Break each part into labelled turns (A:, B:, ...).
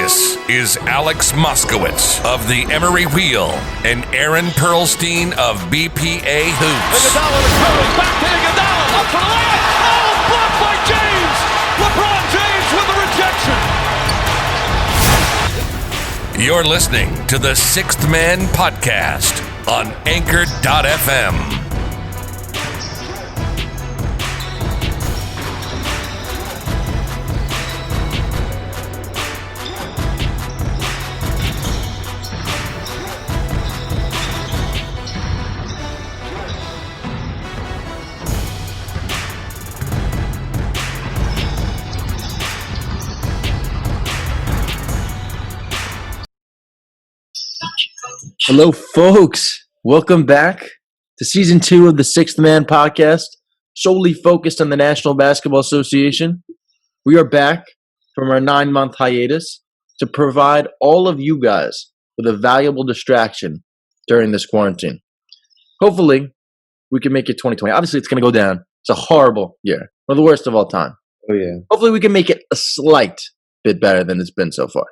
A: This is Alex Moskowitz of the Emery Wheel and Aaron Perlstein of BPA Hoops.
B: Iguodala to Curry, back to Iguodala, up for the layup. Oh, blocked by James. LeBron James with the rejection.
A: You're listening to the Sixth Man podcast on Anchor.fm.
C: Hello, folks. Welcome back to Season 2 of the Sixth Man podcast, solely focused on the National Basketball Association. We are back from our 9-month hiatus to provide all of you guys with a valuable distraction during this quarantine. Hopefully, we can make it 2020. Obviously, it's going to go down. It's a horrible year. One of the worst of all time.
D: Oh, yeah.
C: Hopefully, we can make it a slight bit better than it's been so far.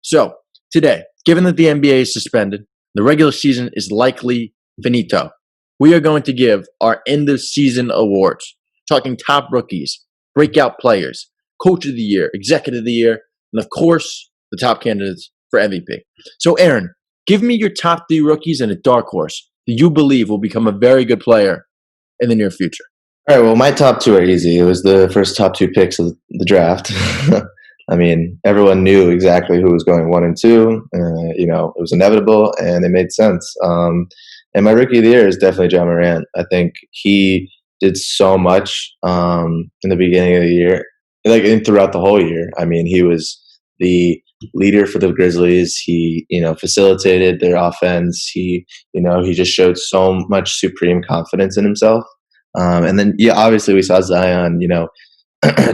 C: So, today, given that the NBA is suspended, the regular season is likely finito, we are going to give our end-of-season awards, talking top rookies, breakout players, coach of the year, executive of the year, and of course, the top candidates for MVP. So, Aaron, give me your top 3 rookies and a dark horse that you believe will become a very good player in the near future.
D: All right, well, my top 2 are easy. It was the first top 2 picks of the draft. I mean, everyone knew exactly who was going 1 and 2. It was inevitable, and it made sense. And my rookie of the year is definitely Ja Morant. I think he did so much in the beginning of the year, and throughout the whole year. I mean, he was the leader for the Grizzlies. He, facilitated their offense. He just showed so much supreme confidence in himself. And then, obviously we saw Zion,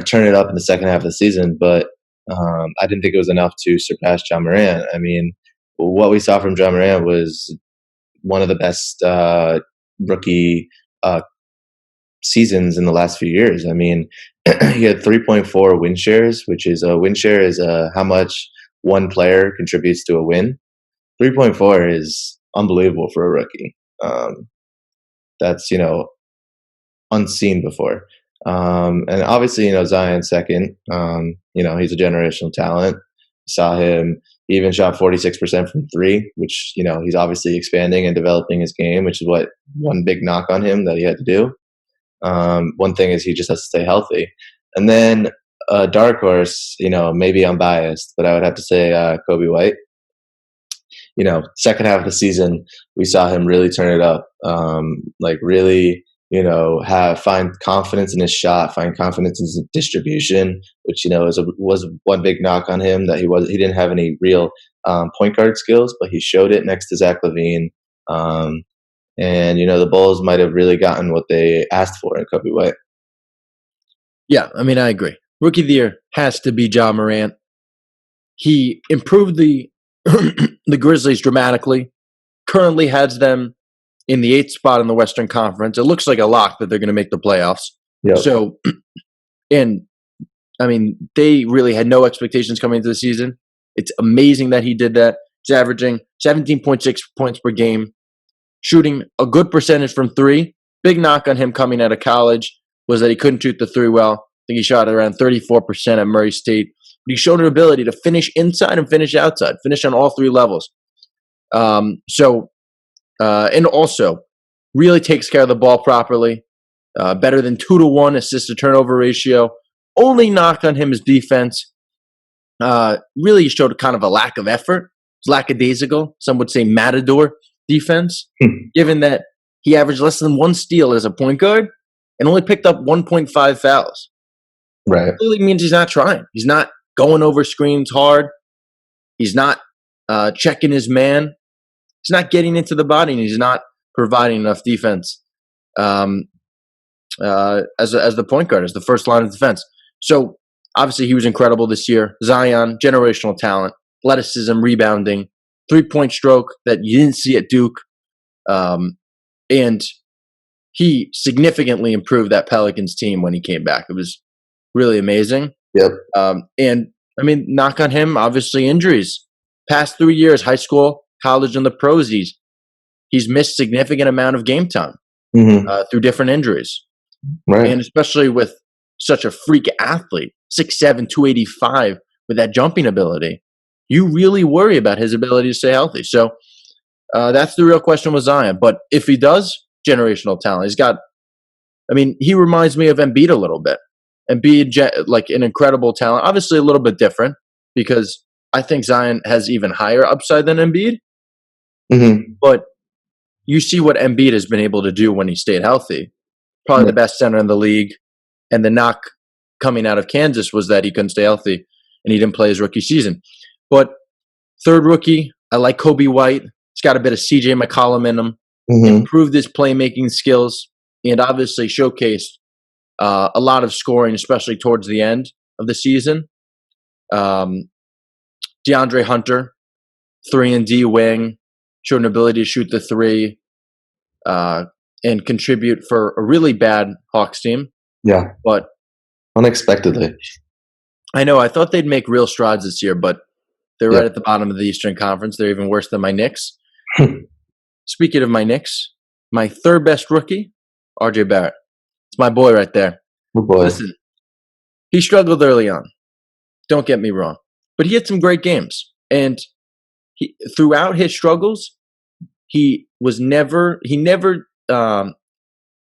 D: turn it up in the second half of the season, but I didn't think it was enough to surpass Ja Morant. I mean, what we saw from Ja Morant was one of the best rookie seasons in the last few years. I mean, he had 3.4 win shares, which is a win share is how much one player contributes to a win. 3.4 is unbelievable for a rookie. That's, unseen before. And obviously, Zion second. He's a generational talent. Saw him. He even shot 46% from 3, which he's obviously expanding and developing his game, which is what one big knock on him that he had to do. One thing is he just has to stay healthy. And then dark horse. Maybe I'm biased, but I would have to say Kobe White. Second half of the season, we saw him really turn it up. Really. Find confidence in his shot, find confidence in his distribution, which was one big knock on him, that he didn't have any real point guard skills, but he showed it next to Zach LaVine. And the Bulls might have really gotten what they asked for in Kobe White.
C: Yeah, I mean, I agree. Rookie of the year has to be Ja Morant. He improved the the Grizzlies dramatically. Currently has them in the 8th spot in the Western Conference. It looks like a lock that they're going to make the playoffs.
D: Yep.
C: So, and I mean, they really had no expectations coming into the season. It's amazing that he did that. He's averaging 17.6 points per game, shooting a good percentage from 3. Big knock on him coming out of college was that he couldn't shoot the 3 well. I think he shot around 34% at Murray State. But he showed an ability to finish inside and finish outside, finish on all 3 levels. And also really takes care of the ball properly, better than 2-to-1 assist-to-turnover ratio. Only knock on him is defense. Really showed kind of a lack of effort. It's lackadaisical. Some would say matador defense, given that he averaged less than 1 steal as a point guard and only picked up 1.5 fouls.
D: Right.
C: It really means he's not trying. He's not going over screens hard. He's not checking his man. He's not getting into the body, and he's not providing enough defense as the point guard, as the first line of defense. So, obviously, he was incredible this year. Zion, generational talent, athleticism, rebounding, 3-point stroke that you didn't see at Duke. And he significantly improved that Pelicans team when he came back. It was really amazing.
D: Yep.
C: And I mean, knock on him, obviously injuries. Past 3 years, high school, college, and the pros, he's missed significant amount of game time through different injuries.
D: Right.
C: And especially with such a freak athlete, 6'7", 285, with that jumping ability, you really worry about his ability to stay healthy. So that's the real question with Zion. But if he does, generational talent. He reminds me of Embiid a little bit. Embiid, like an incredible talent. Obviously a little bit different because I think Zion has even higher upside than Embiid. But you see what Embiid has been able to do when he stayed healthy. Probably the best center in the league. And the knock coming out of Kansas was that he couldn't stay healthy and he didn't play his rookie season. But third rookie, I like Kobe White. He's got a bit of CJ McCollum in him. Improved his playmaking skills and obviously showcased a lot of scoring, especially towards the end of the season. DeAndre Hunter, 3-and-D wing, showed an ability to shoot the three and contribute for a really bad Hawks team.
D: Yeah.
C: But
D: unexpectedly.
C: I know. I thought they'd make real strides this year, but they're right at the bottom of the Eastern Conference. They're even worse than my Knicks. Speaking of my Knicks, my third best rookie, RJ Barrett. It's my boy right there.
D: Oh boy.
C: Listen, he struggled early on. Don't get me wrong. But he had some great games. And throughout his struggles, he never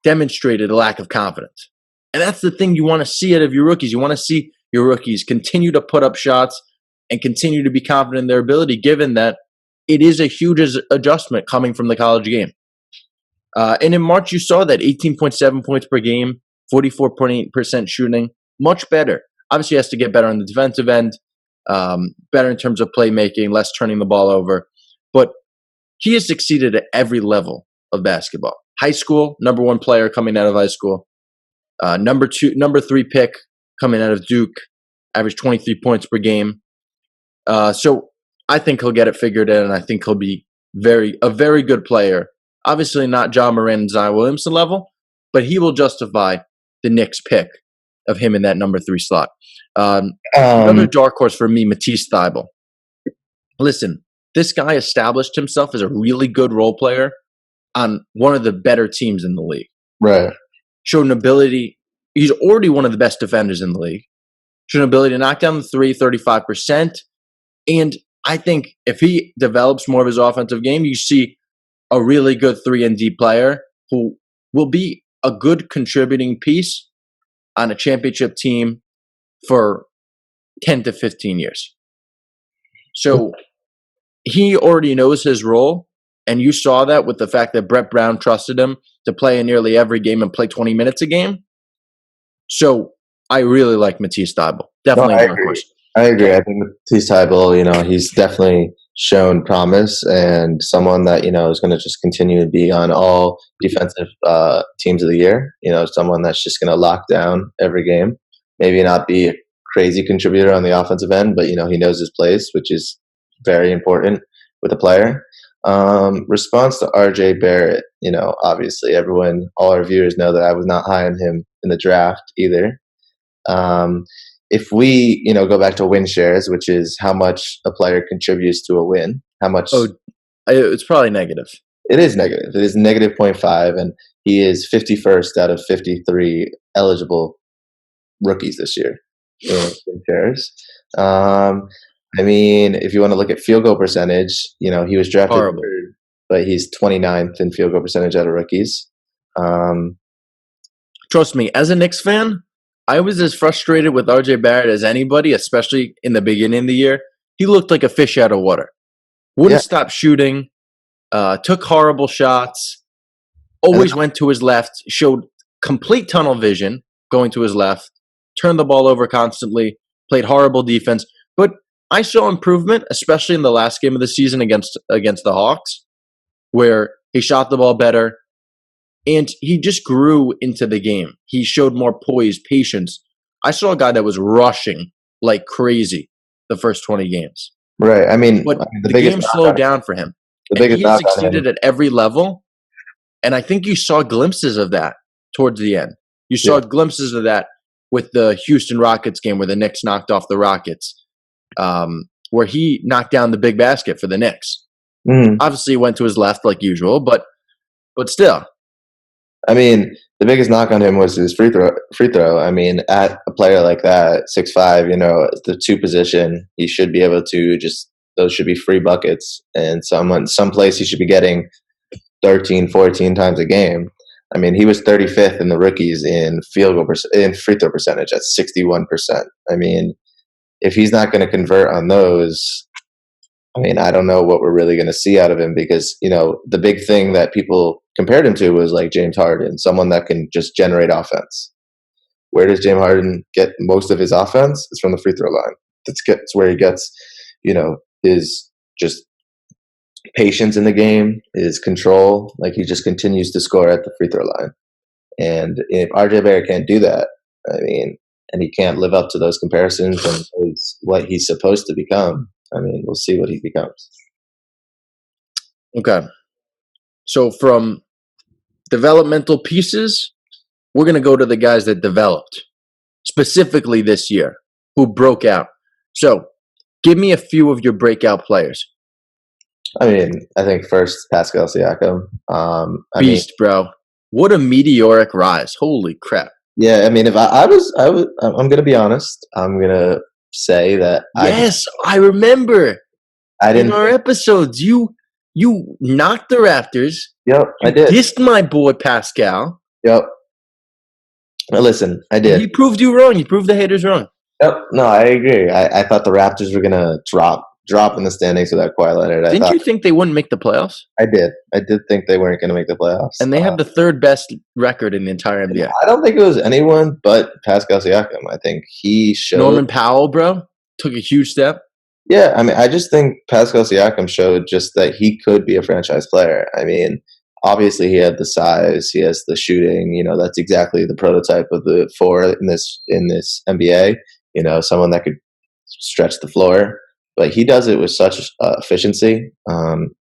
C: demonstrated a lack of confidence. And that's the thing you want to see out of your rookies. You want to see your rookies continue to put up shots and continue to be confident in their ability, given that it is a huge adjustment coming from the college game. And in March, you saw that 18.7 points per game, 44.8% shooting, much better. Obviously, he has to get better on the defensive end, better in terms of playmaking, less turning the ball over. But he has succeeded at every level of basketball. High school, number one player coming out of high school. Number 3 pick coming out of Duke, averaged 23 points per game. So I think he'll get it figured in, and I think he'll be a very good player. Obviously not John Moran and Zion Williamson level, but he will justify the Knicks pick of him in that number 3 slot. Another dark horse for me, Matisse Thybulle. Listen, this guy established himself as a really good role player on one of the better teams in the league.
D: Right.
C: Showed an ability. He's already one of the best defenders in the league. Showed an ability to knock down the three, 35%. And I think if he develops more of his offensive game, you see a really good 3-and-D player who will be a good contributing piece on a championship team for 10 to 15 years. So he already knows his role, and you saw that with the fact that Brett Brown trusted him to play in nearly every game and play 20 minutes a game. So I really like Matisse Thybulle. Definitely a dark horse.
D: I agree. I think Matisse Thybulle, he's definitely shown promise and someone that, is going to just continue to be on all defensive teams of the year. Someone that's just going to lock down every game. Maybe not be a crazy contributor on the offensive end, but, he knows his place, which is very important with a player. Response to RJ Barrett, obviously all our viewers know that I was not high on him in the draft either. If we, go back to win shares, which is how much a player contributes to a win, how much?
C: Oh, it's probably negative.
D: It is negative. It is negative 0.5, and he is 51st out of 53 eligible rookies this year in win shares. If you want to look at field goal percentage, he was drafted third, but he's 29th in field goal percentage out of rookies.
C: Trust me, as a Knicks fan, I was as frustrated with RJ Barrett as anybody, especially in the beginning of the year. He looked like a fish out of water. Wouldn't stop shooting, took horrible shots, always went to his left, showed complete tunnel vision going to his left, turned the ball over constantly, played horrible defense. But I saw improvement, especially in the last game of the season against the Hawks, where he shot the ball better. And he just grew into the game. He showed more poise, patience. I saw a guy that was rushing like crazy the first 20 games.
D: Right.
C: But the game slowed down for him. He succeeded at every level. And I think you saw glimpses of that towards the end. You saw glimpses of that with the Houston Rockets game where the Knicks knocked off the Rockets. where he knocked down the big basket for the Knicks.
D: Mhm.
C: Obviously, it went to his left like usual, but still.
D: I mean, the biggest knock on him was his free throw. I mean, at a player like that, 6'5", the 2 position, he should be able to those should be free buckets. And some place he should be getting 13, 14 times a game. I mean, he was 35th in the rookies in free throw percentage at 61%. I mean, if he's not going to convert on those, I mean, I don't know what we're really going to see out of him because, the big thing that people compared him to was like James Harden, someone that can just generate offense. Where does James Harden get most of his offense? It's from the free throw line. That's where he gets, his just patience in the game, his control. Like he just continues to score at the free throw line. And if RJ Barrett can't do that, I mean, and he can't live up to those comparisons and what he's supposed to become, I mean, we'll see what he becomes.
C: Okay. So from developmental pieces, we're going to go to the guys that developed, specifically this year, who broke out. So give me a few of your breakout players.
D: I mean, I think first, Pascal Siakam.
C: Beast, bro. What a meteoric rise. Holy crap.
D: Yeah, I mean, if I'm going to be honest. I'm going to say that
C: yes, I remember.
D: I didn't
C: in our episodes, you knocked the Raptors.
D: Yep, I did.
C: Dissed my boy Pascal.
D: Yep. Well, listen, I did.
C: He proved you wrong. You proved the haters wrong.
D: Yep. No, I agree. I thought the Raptors were gonna drop in the standings without Kawhi Leonard.
C: Didn't you think they wouldn't make the playoffs?
D: I did. I did think they weren't going to make the playoffs.
C: And they have the third best record in the entire NBA.
D: I don't think it was anyone but Pascal Siakam. I think he showed.
C: Norman Powell, bro, took a huge step.
D: Yeah, I mean, I just think Pascal Siakam showed just that he could be a franchise player. I mean, obviously he had the size, he has the shooting. That's exactly the prototype of the 4 in this NBA. Someone that could stretch the floor. But he does it with such efficiency.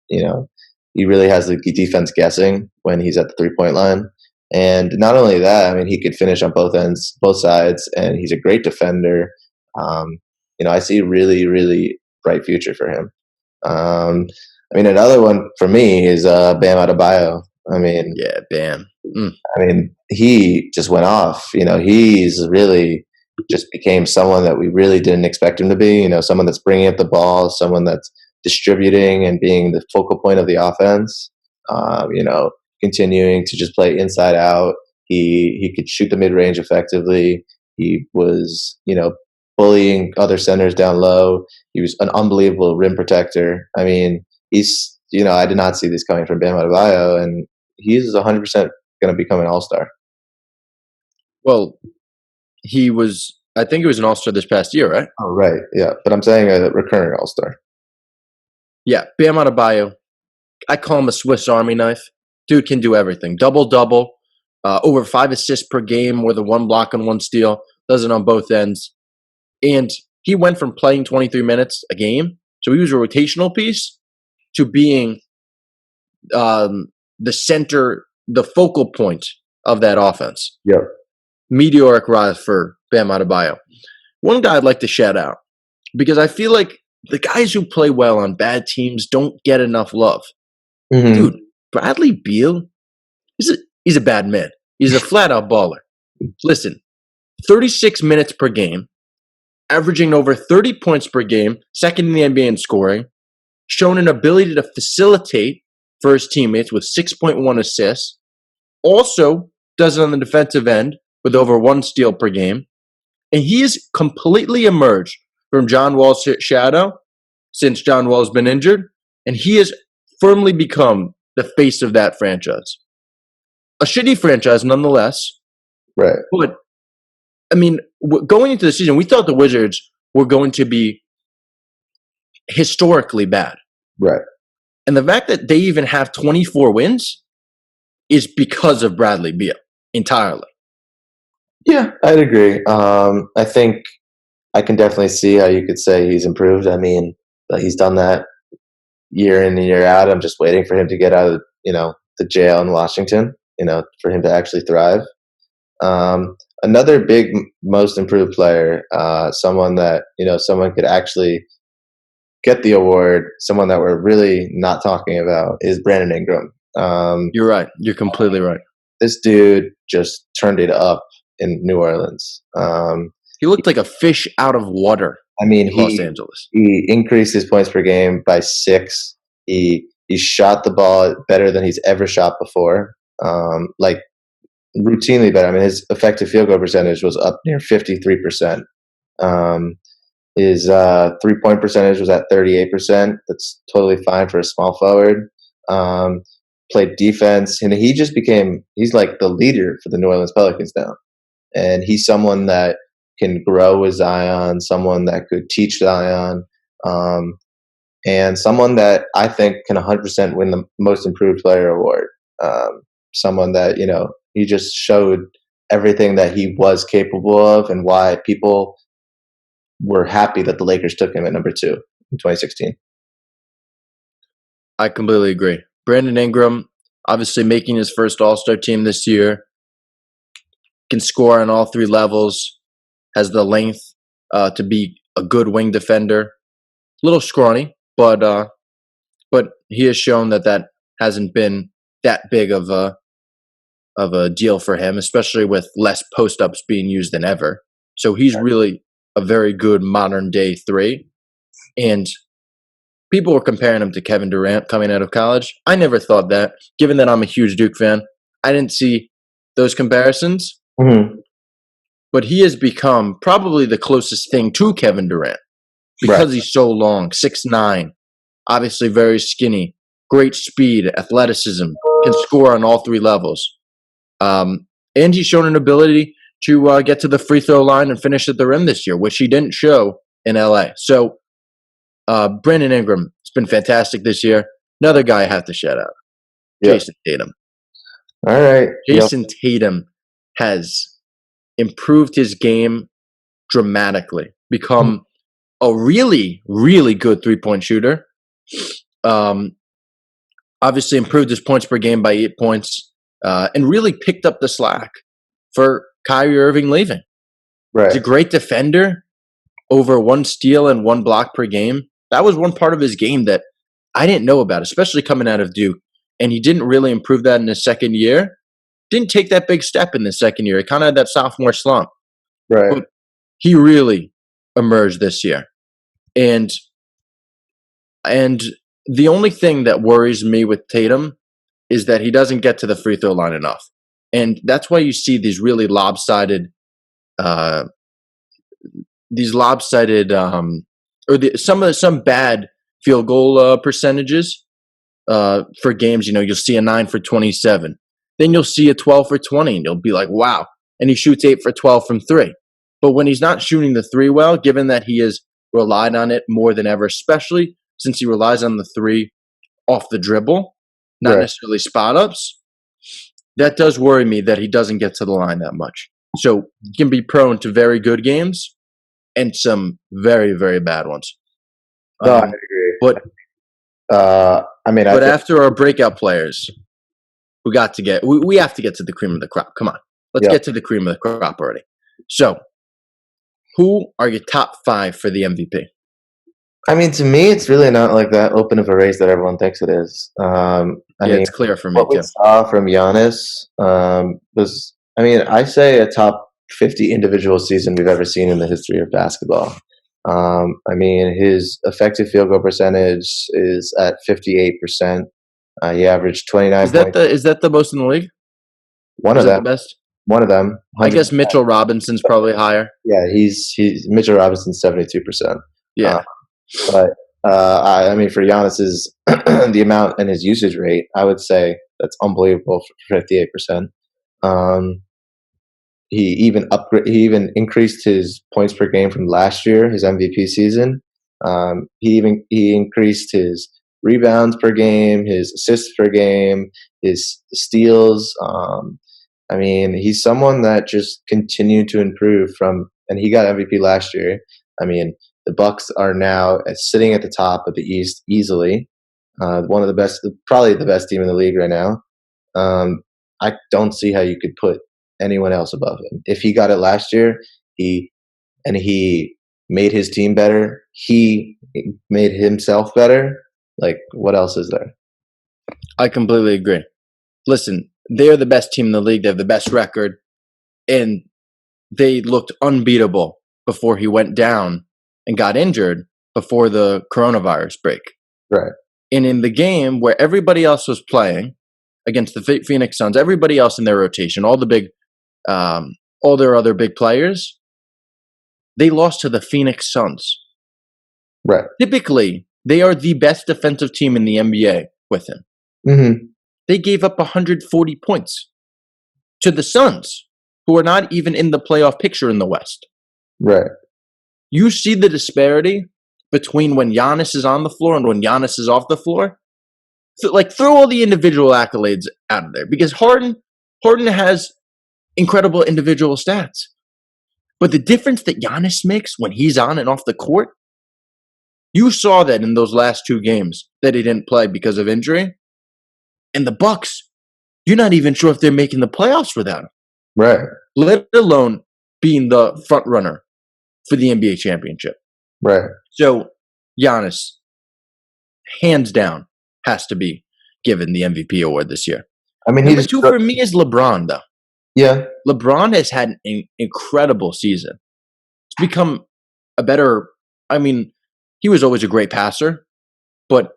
D: He really has the defense guessing when he's at the 3-point line. And not only that, I mean, he could finish on both sides, and he's a great defender. I see a really, really bright future for him. I mean, another one for me is Bam Adebayo. I mean,
C: yeah, Bam.
D: I mean, he just went off. He's really just became someone that we really didn't expect him to be. Someone that's bringing up the ball, someone that's distributing and being the focal point of the offense. Continuing to just play inside out. He could shoot the mid range effectively. He was, bullying other centers down low. He was an unbelievable rim protector. I mean, I did not see this coming from Bam Adebayo, and he's 100% going to become an all-star.
C: Well, I think he was an all-star this past year, right?
D: Oh, right. Yeah. But I'm saying a recurring all-star.
C: Yeah. Bam Adebayo. I call him a Swiss Army knife. Dude can do everything. Double-double. Over 5 assists per game with a 1 block and 1 steal. Does it on both ends. And he went from playing 23 minutes a game, so he was a rotational piece, to being the center, the focal point of that offense.
D: Yep.
C: Meteoric rise for Bam Adebayo. One guy I'd like to shout out, because I feel like the guys who play well on bad teams don't get enough love.
D: Mm-hmm.
C: Dude, Bradley Beal, he's a bad man. He's a flat-out baller. Listen, 36 minutes per game, averaging over 30 points per game, second in the NBA in scoring, shown an ability to facilitate for his teammates with 6.1 assists, also does it on the defensive end with over 1 steal per game, and he has completely emerged from John Wall's shadow since John Wall's been injured, and he has firmly become the face of that franchise. A shitty franchise nonetheless.
D: Right.
C: But, I mean, going into the season, we thought the Wizards were going to be historically bad.
D: Right.
C: And the fact that they even have 24 wins is because of Bradley Beal entirely.
D: Yeah, I'd agree. I think I can definitely see how you could say he's improved. I mean, he's done that year in and year out. I'm just waiting for him to get out of, the jail in Washington, for him to actually thrive. another big most improved player, someone that someone could actually get the award, someone that we're really not talking about, is Brandon Ingram.
C: You're right. You're completely right.
D: This dude just turned it up in New Orleans.
C: He looked like a fish out of water.
D: I mean,
C: in Los Angeles.
D: He increased his points per game by 6. He shot the ball better than he's ever shot before, like routinely better. I mean, his effective field goal percentage was up near 53%. His 3-point percentage was at 38%. That's totally fine for a small forward. Played defense, and he's like the leader for the New Orleans Pelicans now. And he's someone that can grow with Zion, someone that could teach Zion, and someone that I think can 100% win the Most Improved Player award. Someone that, he just showed everything that he was capable of and why people were happy that the Lakers took him at number 2 in 2016.
C: I completely agree. Brandon Ingram, obviously making his first All-Star team this year, can score on all 3 levels, has the length to be a good wing defender. A little scrawny, but he has shown that hasn't been that big of a deal for him, especially with less post-ups being used than ever. So he's really a very good modern-day 3. And people were comparing him to Kevin Durant coming out of college. I never thought that. Given that I'm a huge Duke fan, I didn't see those comparisons.
D: Mm-hmm.
C: But he has become probably the closest thing to Kevin Durant because he's so long, 6'9", obviously very skinny, great speed, athleticism, can score on all 3 levels. And he's shown an ability to get to the free throw line and finish at the rim this year, which he didn't show in LA. So Brandon Ingram has been fantastic this year. Another guy I have to shout out, Jason Tatum.
D: All right.
C: Jason Tatum has improved his game dramatically, become a really, really good 3-point shooter. Obviously improved his points per game by 8 points, and really picked up the slack for Kyrie Irving leaving.
D: Right.
C: He's a great defender, over 1 steal and 1 block per game. That was one part of his game that I didn't know about, especially coming out of Duke. And he didn't really improve that in his second year. Didn't take that big step in the second year. He kind of had that sophomore slump.
D: Right.
C: But he really emerged this year. And the only thing that worries me with Tatum is that he doesn't get to the free throw line enough. And that's why you see these really lopsided some bad field goal percentages for games. You'll see a 9 for 27. Then you'll see a 12 for 20, and you'll be like, wow. And he shoots 8 for 12 from 3. But when he's not shooting the 3 well, given that he has relied on it more than ever, especially since he relies on the 3 off the dribble, not necessarily spot-ups, that does worry me that he doesn't get to the line that much. So he can be prone to very good games and some very, very bad ones.
D: No, I agree.
C: But
D: But
C: after our breakout players, we have to get to the cream of the crop. Come on. Let's get to the cream of the crop already. So, who are your top 5 for the MVP?
D: I mean, to me, it's really not like that open of a race that everyone thinks it is.
C: It's clear for me,
D: what we saw from Giannis was, I say a top 50 individual season we've ever seen in the history of basketball. His effective field goal percentage is at 58%. He averaged 29 points.
C: Is that the most in the league?
D: One of them.
C: The best?
D: One of them. 100%.
C: I guess Mitchell Robinson's probably higher.
D: Yeah, he's Mitchell Robinson's 72%.
C: Yeah.
D: But for Giannis's the amount and his usage rate, I would say that's unbelievable for 58%. He even increased his points per game from last year, his MVP season. He increased his rebounds per game, his assists per game, his steals. He's someone that just continued to improve and he got MVP last year. The Bucks are now sitting at the top of the East easily. One of the best, probably the best team in the league right now. I don't see how you could put anyone else above him. If he got it last year, he made his team better. He made himself better. Like, what else is there?
C: I completely agree. Listen, they're the best team in the league. They have the best record. And they looked unbeatable before he went down and got injured before the coronavirus break.
D: Right.
C: And in the game where everybody else was playing against the Phoenix Suns, everybody else in their rotation, all their other big players, they lost to the Phoenix Suns.
D: Right.
C: Typically, they are the best defensive team in the NBA with him.
D: Mm-hmm.
C: They gave up 140 points to the Suns, who are not even in the playoff picture in the West.
D: Right.
C: You see the disparity between when Giannis is on the floor and when Giannis is off the floor. So, like, throw all the individual accolades out of there, because Harden has incredible individual stats. But the difference that Giannis makes when he's on and off the court, you saw that in those last two games that he didn't play because of injury. And the Bucks, you're not even sure if they're making the playoffs without him.
D: Right.
C: Let alone being the front runner for the NBA championship.
D: Right.
C: So Giannis, hands down, has to be given the MVP award this year.
D: I mean,
C: Number two for me is LeBron, though.
D: Yeah.
C: LeBron has had an incredible season. He's become a better, I mean, he was always a great passer, but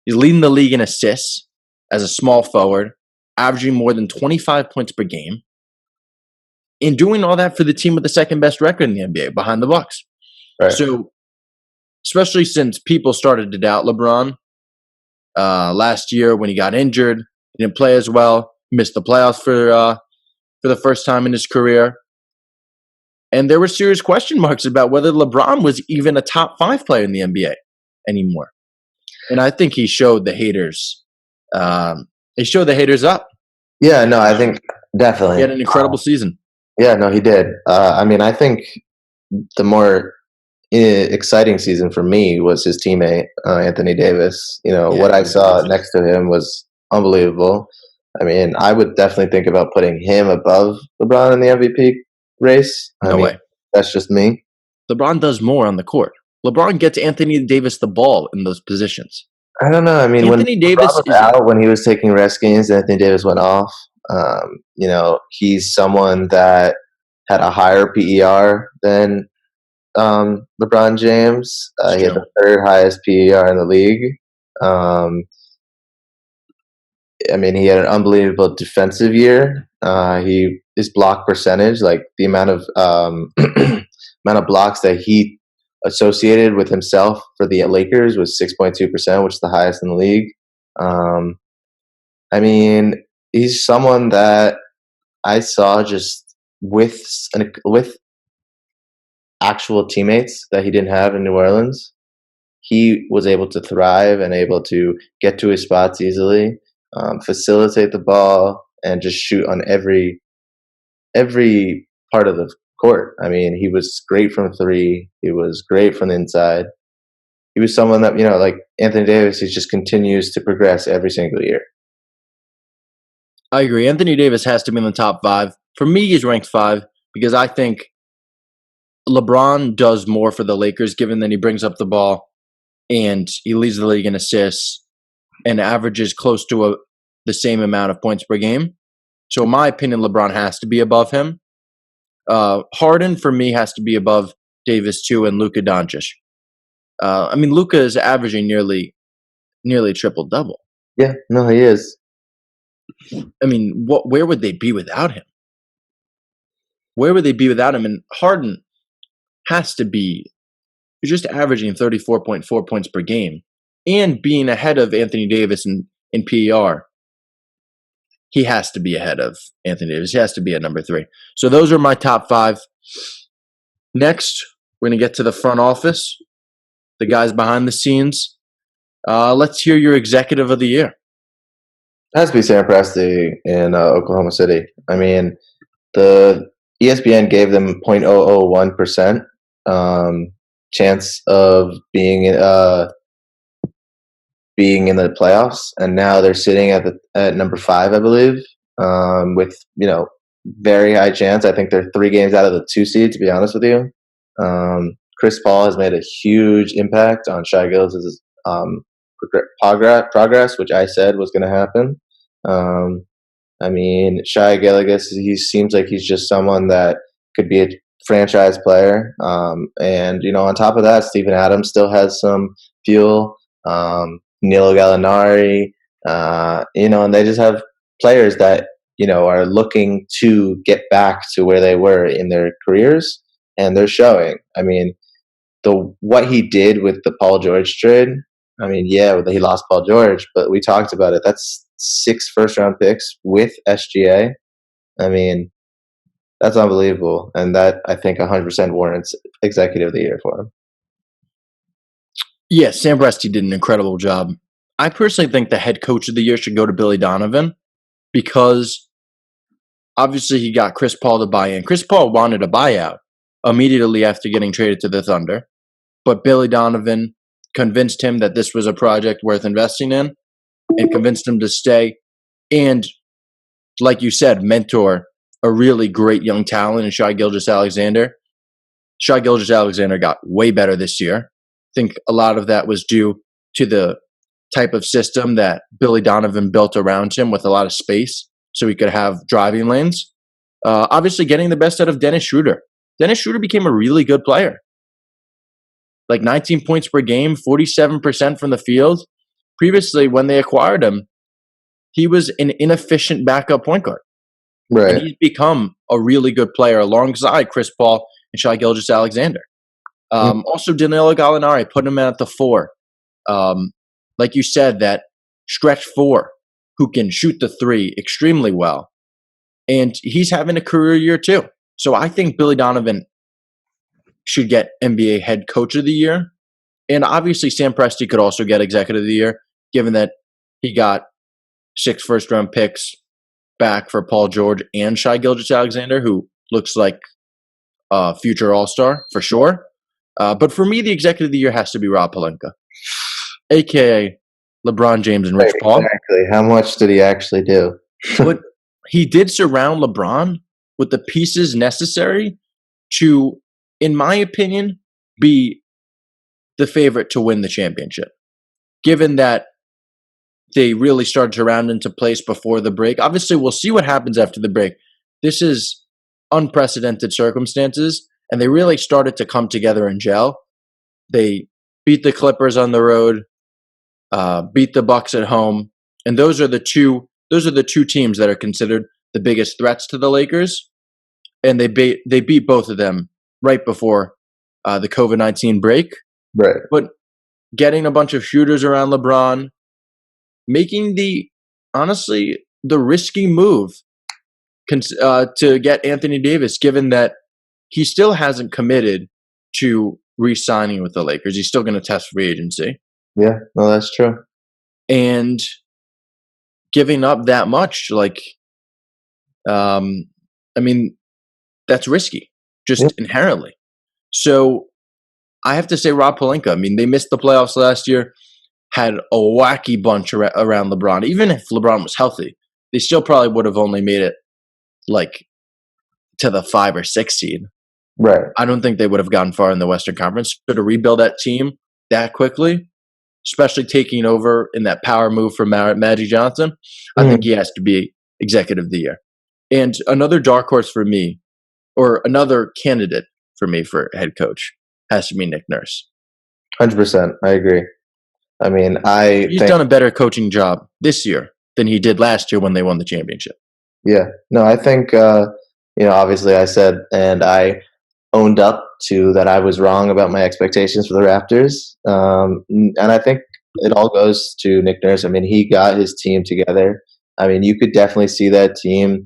C: he's leading the league in assists as a small forward, averaging more than 25 points per game, and doing all that for the team with the second best record in the NBA, behind the Bucks.
D: Right.
C: So, especially since people started to doubt LeBron last year when he got injured, he didn't play as well, missed the playoffs for the first time in his career. And there were serious question marks about whether LeBron was even a top 5 player in the NBA anymore. And I think he showed the haters. He showed the haters up.
D: Yeah, no, I think definitely.
C: He had an incredible season.
D: Yeah, no, he did. I mean, I think the more exciting season for me was his teammate, Anthony Davis. You know, what I saw next to him was unbelievable. I mean, I would definitely think about putting him above LeBron in the MVP race.
C: No way.
D: That's just me.
C: LeBron does more on the court. LeBron gets Anthony Davis the ball in those positions.
D: I don't know. I mean,
C: Anthony
D: when
C: Davis
D: LeBron was out, when he was taking rest games, Anthony Davis went off. You know, he's someone that had a higher PER than LeBron James. He had the third highest PER in the league. I mean, he had an unbelievable defensive year. His block percentage, like the amount of amount of blocks that he associated with himself for the Lakers, was 6.2%, which is the highest in the league. I mean, he's someone that I saw just with actual teammates that he didn't have in New Orleans. He was able to thrive and able to get to his spots easily, facilitate the ball, and just shoot on every part of the court. I mean, he was great from three. He was great from the inside. He was someone that, you know, like Anthony Davis, he just continues to progress every single year.
C: I agree. Anthony Davis has to be in the top 5. For me, he's ranked 5 because I think LeBron does more for the Lakers, given that he brings up the ball and he leads the league in assists and averages close to the same amount of points per game. So in my opinion, LeBron has to be above him. Harden, for me, has to be above Davis too, and Luka Doncic. I mean, Luka is averaging nearly triple-double.
D: Yeah, no, he is.
C: I mean, where would they be without him? Where would they be without him? And Harden has to be just averaging 34.4 points per game and being ahead of Anthony Davis in PER. He has to be ahead of Anthony Davis. He has to be at number 3. So those are my top 5. Next, we're going to get to the front office, the guys behind the scenes. Let's hear your executive of the year.
D: It has to be Sam Presti in Oklahoma City. I mean, the ESPN gave them 0.001% chance of being in the playoffs, and now they're sitting at number 5, I believe, with, you know, very high chance. I think they're 3 games out of the 2 seed, to be honest with you. Chris Paul has made a huge impact on Shai Gilgeous' progress, which I said was going to happen. I mean, Shai Gilgeous, he seems like he's just someone that could be a franchise player. And, on top of that, Steven Adams still has some fuel. Danilo Gallinari, and they just have players that, are looking to get back to where they were in their careers, and they're showing. I mean, what he did with the Paul George trade, I mean, yeah, he lost Paul George, but we talked about it. That's 6 first-round picks with SGA. I mean, that's unbelievable, and that, I think, 100% warrants Executive of the Year for him.
C: Yeah, Sam Presti did an incredible job. I personally think the head coach of the year should go to Billy Donovan because obviously he got Chris Paul to buy in. Chris Paul wanted a buyout immediately after getting traded to the Thunder, but Billy Donovan convinced him that this was a project worth investing in and convinced him to stay. And like you said, mentor a really great young talent in Shai Gilgeous-Alexander. Shai Gilgeous-Alexander got way better this year. I think a lot of that was due to the type of system that Billy Donovan built around him with a lot of space so he could have driving lanes. Obviously, getting the best out of Dennis Schroeder. Dennis Schroeder became a really good player. Like 19 points per game, 47% from the field. Previously, when they acquired him, he was an inefficient backup point guard.
D: Right.
C: And he's become a really good player alongside Chris Paul and Shai Gilgeous-Alexander. Also, Danilo Gallinari, put him at the 4. Like you said, that stretch 4 who can shoot the 3 extremely well. And he's having a career year too. So I think Billy Donovan should get NBA head coach of the year. And obviously Sam Presti could also get executive of the year, given that he got 6 first-round picks back for Paul George and Shai Gilgeous-Alexander, who looks like a future All-Star for sure. But for me, the executive of the year has to be Rob Pelinka, a.k.a. LeBron James and Rich Paul.
D: Exactly. How much did he actually do?
C: But he did surround LeBron with the pieces necessary to, in my opinion, be the favorite to win the championship. Given that they really started to round into place before the break. Obviously, we'll see what happens after the break. This is unprecedented circumstances, and they really started to come together and gel. They beat the Clippers on the road, beat the Bucks at home, and those are the two teams that are considered the biggest threats to the Lakers. And they beat both of them right before the COVID-19 break.
D: Right.
C: But getting a bunch of shooters around LeBron, making the risky move to get Anthony Davis, given that he still hasn't committed to re-signing with the Lakers. He's still going to test free agency.
D: Yeah, no, that's true.
C: And giving up that much, that's risky, just inherently. So I have to say Rob Pelinka. I mean, they missed the playoffs last year, had a wacky bunch around LeBron. Even if LeBron was healthy, they still probably would have only made it to the 5 or 6 seed.
D: Right.
C: I don't think they would have gotten far in the Western Conference. So to rebuild that team that quickly, especially taking over in that power move from Magic Johnson, I think he has to be executive of the year. And another dark horse for me, or another candidate for me for head coach, has to be Nick Nurse.
D: 100%. I agree. I mean,
C: he's done a better coaching job this year than he did last year when they won the championship.
D: Yeah. No, I think, obviously I said, and I owned up to that I was wrong about my expectations for the Raptors. And I think it all goes to Nick Nurse. I mean, he got his team together. I mean, you could definitely see that team,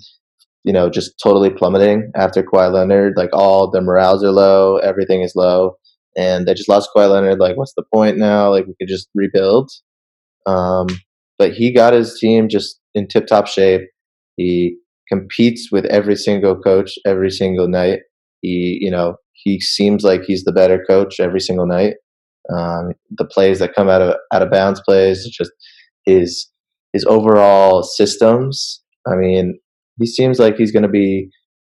D: just totally plummeting after Kawhi Leonard. Like, all the morales are low, everything is low. And they just lost Kawhi Leonard. Like, what's the point now? Like, we could just rebuild. But he got his team just in tip-top shape. He competes with every single coach every single night. He seems like he's the better coach every single night. The plays that come out of bounds plays, just his overall systems. I mean, he seems like he's going to be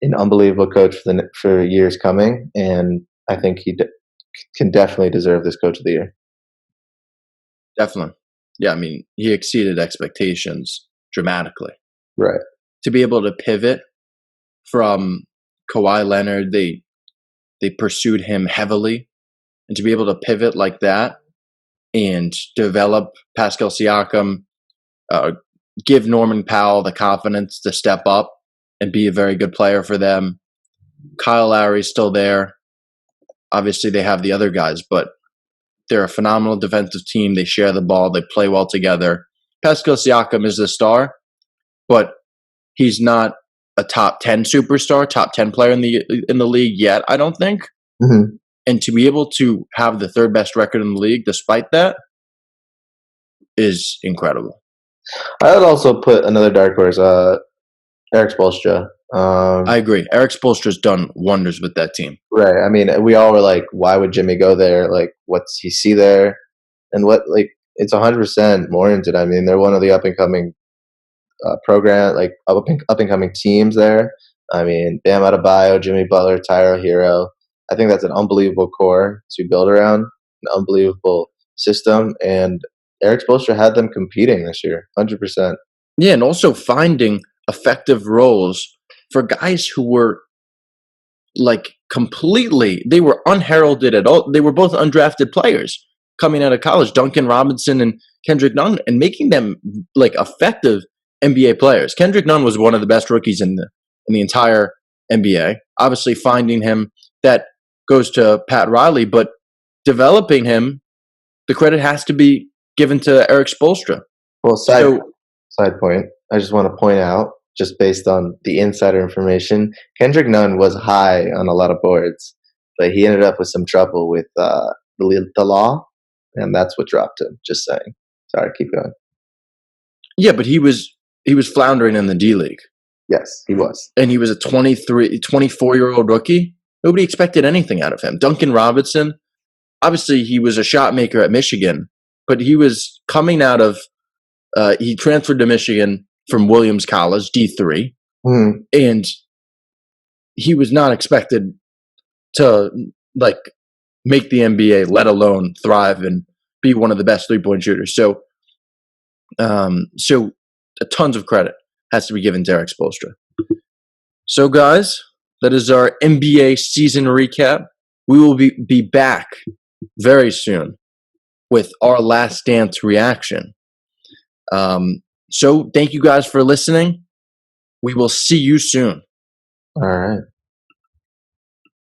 D: an unbelievable coach for years coming, and I think he can definitely deserve this Coach of the Year.
C: Definitely. Yeah, I mean, he exceeded expectations dramatically.
D: Right.
C: To be able to pivot from Kawhi Leonard, they pursued him heavily, and to be able to pivot like that and develop Pascal Siakam, give Norman Powell the confidence to step up and be a very good player for them. Kyle Lowry's still there. Obviously, they have the other guys, but they're a phenomenal defensive team. They share the ball. They play well together. Pascal Siakam is the star, but he's not a top 10 superstar, top 10 player in the league yet, I don't think.
D: Mm-hmm.
C: And to be able to have the third best record in the league despite that is incredible.
D: I would also put another dark horse, Eric Spoelstra.
C: I agree. Eric Spoelstra's done wonders with that team.
D: Right. I mean, we all were like, why would Jimmy go there? Like, what's he see there? And it's 100% warranted. I mean, they're one of the up-and-coming up-and-coming teams there. I mean, Bam Adebayo, Jimmy Butler, Tyler Hero. I think that's an unbelievable core to build around, an unbelievable system. And Eric Spoelstra had them competing this year, 100%.
C: Yeah, and also finding effective roles for guys who were they were unheralded at all. They were both undrafted players coming out of college, Duncan Robinson and Kendrick Nunn, and making them effective NBA players. Kendrick Nunn was one of the best rookies in the entire NBA. Obviously, finding him, that goes to Pat Riley, but developing him, the credit has to be given to Eric Spoelstra.
D: Well, side point, I just want to point out, just based on the insider information, Kendrick Nunn was high on a lot of boards, but he ended up with some trouble with the law, and that's what dropped him. Just saying. Sorry, keep going.
C: Yeah, but he was floundering in the D League.
D: Yes, he was.
C: And he was a 24-year-old rookie. Nobody expected anything out of him. Duncan Robinson, obviously he was a shot maker at Michigan, but he was coming out of he transferred to Michigan from Williams College, D3, and he was not expected to make the NBA, let alone thrive and be one of the best three-point shooters. So tons of credit has to be given to Eric Spoelstra. So, guys, that is our NBA season recap. We will be back very soon with our Last Dance reaction. So thank you guys for listening. We will see you soon.
D: All right.